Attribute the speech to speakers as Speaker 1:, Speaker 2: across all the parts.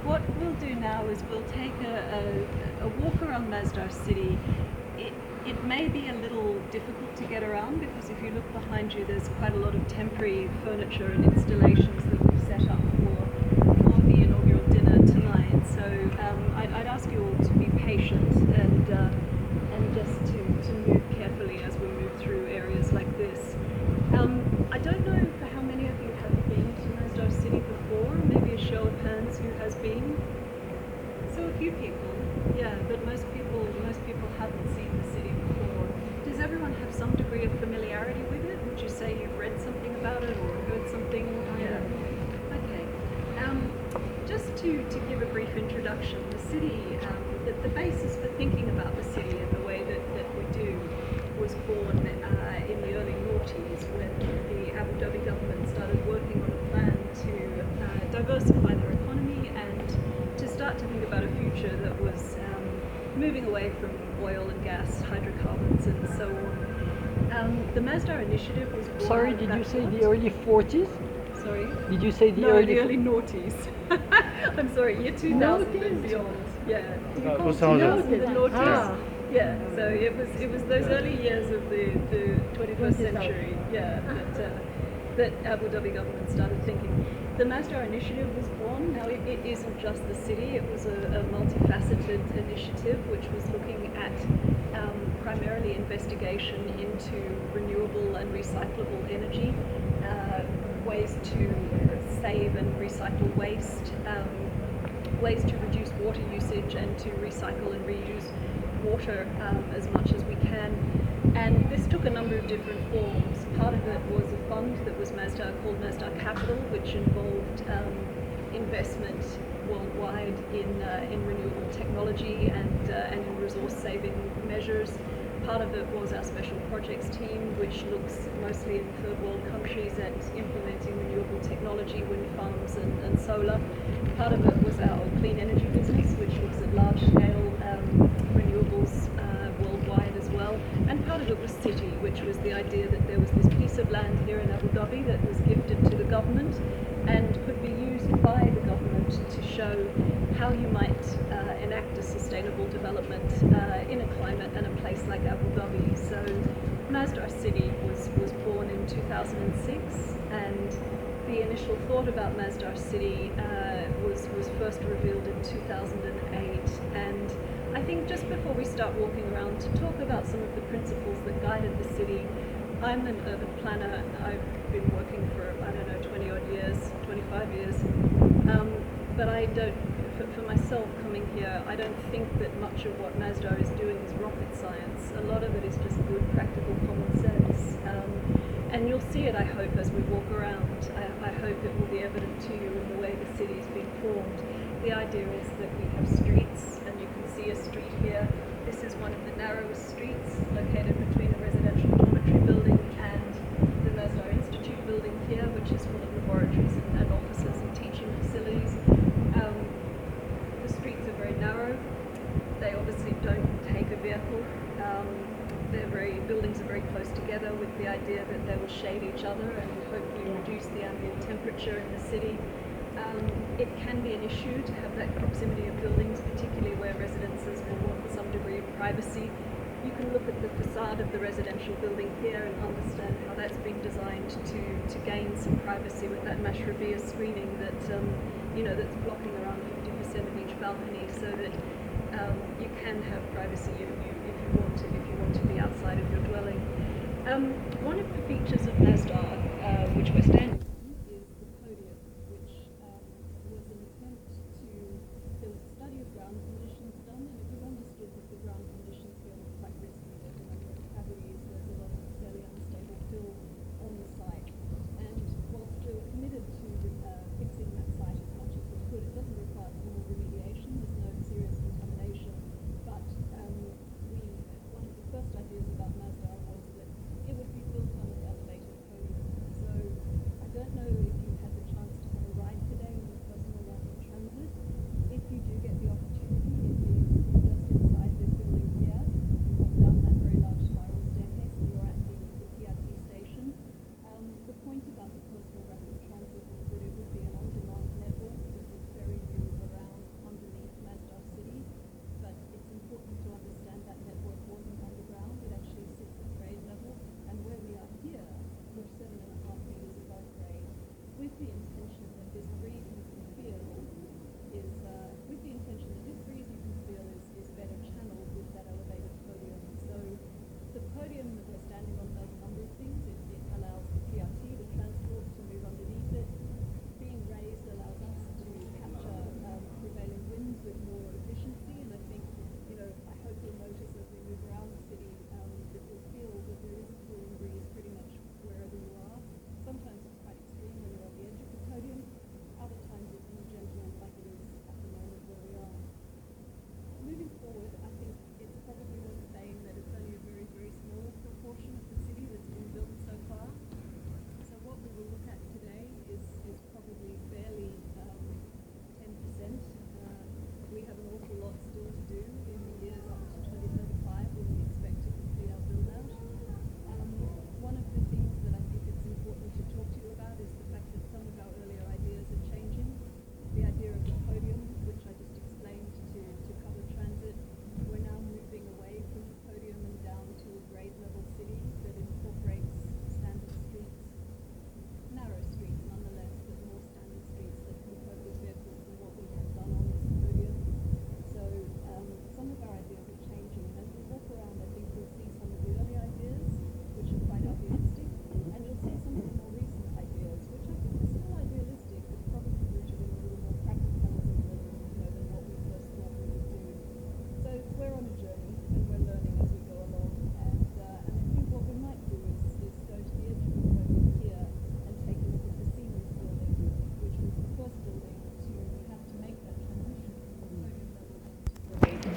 Speaker 1: What we'll do now is we'll take a walk around Masdar city. It may be a little difficult to get around because if you look behind you, there's quite a lot of temporary furniture and installations that we've set up for the inaugural dinner tonight. So I'd ask you all to be patient and just to move carefully as we move through areas like this. I don't know for how many of you have been to Masdar city before. Maybe a show of hands who has been. So a few people, yeah, but most people haven't seen the city before. Does everyone have some degree of familiarity with it? Would you say you've read something about it or heard something? Yeah. Okay. Just to give a brief introduction, the city, the basis for thinking about the city and the way that we do was born in the early noughties when the Abu Dhabi government started working on a plan to diversify their economy and to start to think about a future that was moving away from oil and gas, hydrocarbons and so on. The Masdar initiative was born.
Speaker 2: Sorry, did you say the early 40s?
Speaker 1: Sorry?
Speaker 2: Did you say the
Speaker 1: no,
Speaker 2: early...
Speaker 1: the early noughties. I'm sorry, year 2000 and beyond. Yeah.
Speaker 3: 2000.
Speaker 1: The noughties. Yeah, so it was those early years of the 21st century, yeah, that Abu Dhabi government started thinking. The Masdar initiative was born. Now it isn't just the city, it was a multifaceted initiative which was looking at primarily investigation into renewable and recyclable energy, ways to save and recycle waste, ways to reduce water usage and to recycle and reuse water as much as we can. And this took a number of different forms. Part of it was a fund that was Masdar called Masdar Capital, which involved investment worldwide in renewable technology and in resource saving measures. Part of it was our special projects team, which looks mostly in third world countries at implementing renewable technology, wind farms and solar. Part of it was our clean energy business, which looks at large scale renewables worldwide as well. And part of it was city, which was the idea that there was this piece of land here in Abu Dhabi that was gifted to the government and could be used by the government to show how you might enact a sustainable development in a climate and a place like Abu Dhabi. So Masdar City was born in 2006, and the initial thought about Masdar City was first revealed in 2008. And I think just before we start walking around, to talk about some of the principles that guided the city. I'm an urban planner. I've been working for, 20 odd years, 25 years. But I don't, for myself coming here, I don't think that much of what Masdar is doing is rocket science. A lot of it is just good, practical common sense. And you'll see it, I hope, as we walk around. I hope it will be evident to you in the way the city's been formed. The idea is that we have streets, and you can see a street here. This is one of the narrowest streets located between a residential dormitory building and the Masdar Institute building here, which is full of laboratories and offices and teaching facilities. The streets are very narrow. They obviously don't take a vehicle. Buildings are very close together with the idea that they will shade each other and hopefully reduce the ambient temperature in the city. It can be an issue to have that proximity of buildings, particularly where residences will want some degree of privacy. You can look at the facade of the residential building here and understand how that's been designed to gain some privacy with that mashrabiyah screening that's blocking around 50% of each balcony, so that you can have privacy if you want to be outside of your dwelling. One of the features of Masdar, which we're standing on, is the podium, which was an attempt to, there was a study of ground conditions done, and it was understood that the ground conditions here were quite risky. There's a number of cavities, there's a lot of fairly unstable fill on the site. And whilst we were committed to fixing that site as much as we could, it doesn't require formal remediation, there's no serious contamination, but one of the first ideas about Masdar was that it would be built on an elevated podium. So I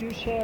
Speaker 2: you share